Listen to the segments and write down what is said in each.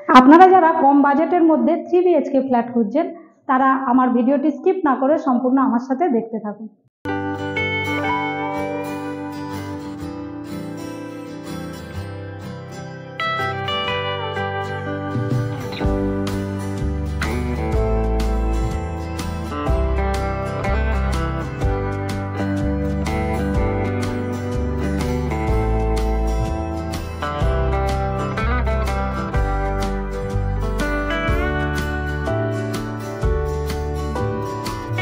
আপনারা যারা কম বাজেটের মধ্যে 3 BHK ফ্ল্যাট খুঁজছেন তারা আমার ভিডিওটি স্কিপ না করে সম্পূর্ণ আমার সাথে দেখতে থাকুন।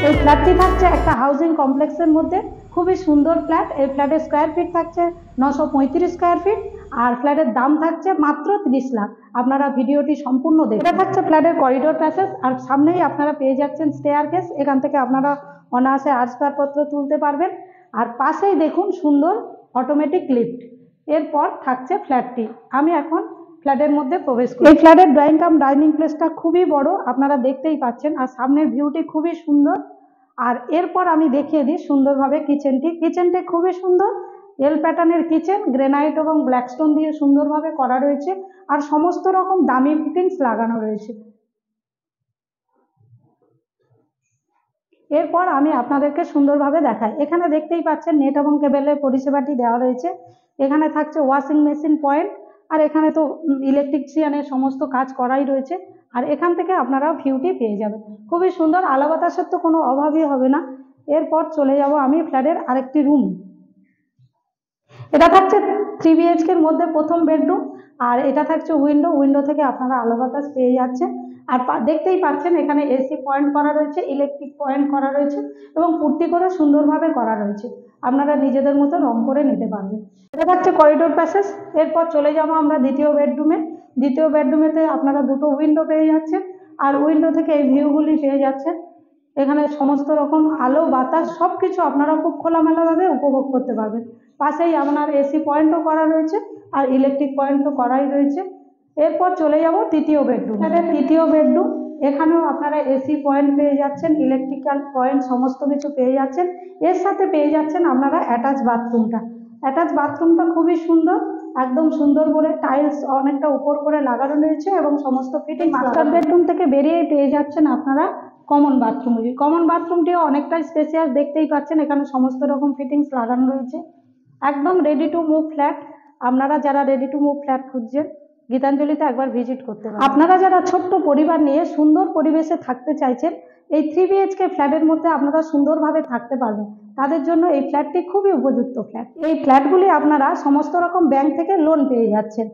এই ফ্ল্যাটটি থাকছে একটা হাউজিং কমপ্লেক্সের মধ্যে, খুবই সুন্দর ফ্ল্যাট। এই ফ্ল্যাটের স্কোয়ার ফিট থাকছে 935 স্কোয়ার ফিট, আর ফ্ল্যাটের দাম থাকছে মাত্র 30 লাখ। আপনারা ভিডিওটি সম্পূর্ণ দেখুন। এটা থাকছে ফ্ল্যাটের করিডোর প্যাসেজ, আর সামনেই আপনারা পেয়ে যাচ্ছেন স্টেয়ারকেস। এখান থেকে আপনারা অনায়াসে আসবাবপত্র তুলতে পারবেন। আর পাশেই দেখুন সুন্দর অটোমেটিক লিফট। এরপর থাকছে ফ্ল্যাটটি। আমি এখন ফ্ল্যাটের মধ্যে প্রবেশ করি। এই ফ্ল্যাটের ড্রয়িং কাম ডাইনিং প্লেসটা খুবই বড়, আপনারা দেখতেই পাচ্ছেন, আর সামনের ভিউটি খুবই সুন্দর। আর এরপর আমি দেখিয়ে দিই সুন্দরভাবে কিচেনটি খুবই সুন্দর। এল প্যাটার্নের কিচেন, গ্রেনাইট এবং ব্ল্যাকস্টোন দিয়ে সুন্দরভাবে করা রয়েছে, আর সমস্ত রকম দামি ফিটিংস লাগানো রয়েছে। এরপর আমি আপনাদেরকে সুন্দরভাবে দেখাই। এখানে দেখতেই পাচ্ছেন নেট এবং কেবেলের পরিষেবাটি দেওয়া রয়েছে। এখানে থাকছে ওয়াশিং মেশিন পয়েন্ট, আর এখানে তো ইলেকট্রিশিয়ানের সমস্ত কাজ করাই রয়েছে। আর এখান থেকে আপনারা ভিউটি পেয়ে যাবেন। খুবই সুন্দর, আলো বাতাসের তো কোনো অভাবই হবে না। এরপর চলে যাব আমি ফ্ল্যাটের আরেকটি রুম। এটা থাকছে 3 BHK এর মধ্যে প্রথম বেডরুম, আর এটা থাকছে উইন্ডো থেকে আপনারা আলো বাতাস পেয়ে যাচ্ছেন। আর দেখতেই পাচ্ছেন এখানে এসি পয়েন্ট করা রয়েছে, ইলেকট্রিক পয়েন্ট করা রয়েছে, এবং পুট্টি করে সুন্দরভাবে করা রয়েছে। আপনারা নিজেদের মতো রং করে নিতে পারবেন। এটা থাকছে করিডোর প্যাসেজ। এরপর চলে যাব আমরা দ্বিতীয় বেডরুমে। দ্বিতীয় বেডরুমেতে আপনারা দুটো উইন্ডো পেয়ে যাচ্ছেন, আর উইন্ডো থেকে এই ভিউগুলি পেয়ে যাচ্ছেন। এখানে সমস্ত রকম আলো বাতাস সবকিছু আপনারা খুব খোলামেলাভাবে উপভোগ করতে পারবেন। পাশেই আপনার এসি পয়েন্টও করা রয়েছে, আর ইলেকট্রিক পয়েন্টও করাই রয়েছে। এরপর চলে যাব তৃতীয় বেডরুম। তৃতীয় বেডরুম, এখানেও আপনারা এসি পয়েন্ট পেয়ে যাচ্ছেন, ইলেকট্রিক্যাল পয়েন্ট সমস্ত কিছু পেয়ে যাচ্ছেন। এর সাথে পেয়ে যাচ্ছেন আপনারা অ্যাটাচ বাথরুমটা। অ্যাটাচ বাথরুমটা খুবই সুন্দর, একদম সুন্দর করে টাইলস অনেকটা উপর করে লাগানো রয়েছে, এবং সমস্ত ফিটিং। মাস্টার বেডরুম থেকে বেরিয়ে পেয়ে যাচ্ছেন আপনারা কমন বাথরুমটি। কমন বাথরুমটিও অনেকটাই স্পেশিয়াস, দেখতেই পাচ্ছেন এখানে সমস্ত রকম ফিটিংস লাগানো রয়েছে। একদম রেডি টু মুভ ফ্ল্যাট। আপনারা যারা রেডি টু মুভ ফ্ল্যাট খুঁজছেন গীতাঞ্জলিতে একবার ভিজিট করতে পারেন। আপনারা যারা ছোট্ট পরিবার নিয়ে সুন্দর পরিবেশে থাকতে চাইছেন, এই 3 BHK ফ্ল্যাটের মধ্যে আপনারা সুন্দরভাবে থাকতে পারবেন, তাদের জন্য এই ফ্ল্যাটটি খুবই উপযুক্ত ফ্ল্যাট। এই ফ্ল্যাটগুলি আপনারা সমস্ত রকম ব্যাংক থেকে লোন পেয়ে যাচ্ছেন।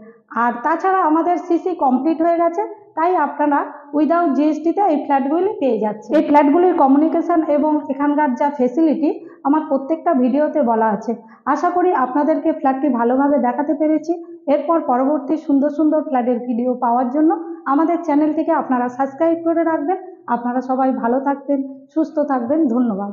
আর তাছাড়া আমাদের সিসি কমপ্লিট হয়ে গেছে, তাই আপনারা উইদাউট জিএসটিতে এই ফ্ল্যাটগুলি পেয়ে যাচ্ছে। এই ফ্ল্যাটগুলির কমিউনিকেশন এবং এখানকার যা ফেসিলিটি আমার প্রত্যেকটা ভিডিওতে বলা আছে। আশা করি আপনাদেরকে ফ্ল্যাটটি ভালোভাবে দেখাতে পেরেছি। এরপর পরবর্তী সুন্দর সুন্দর ফ্ল্যাটের ভিডিও পাওয়ার জন্য আমাদের চ্যানেলটিকে আপনারা সাবস্ক্রাইব করে রাখবেন। আপনারা সবাই ভালো থাকবেন, সুস্থ থাকবেন। ধন্যবাদ।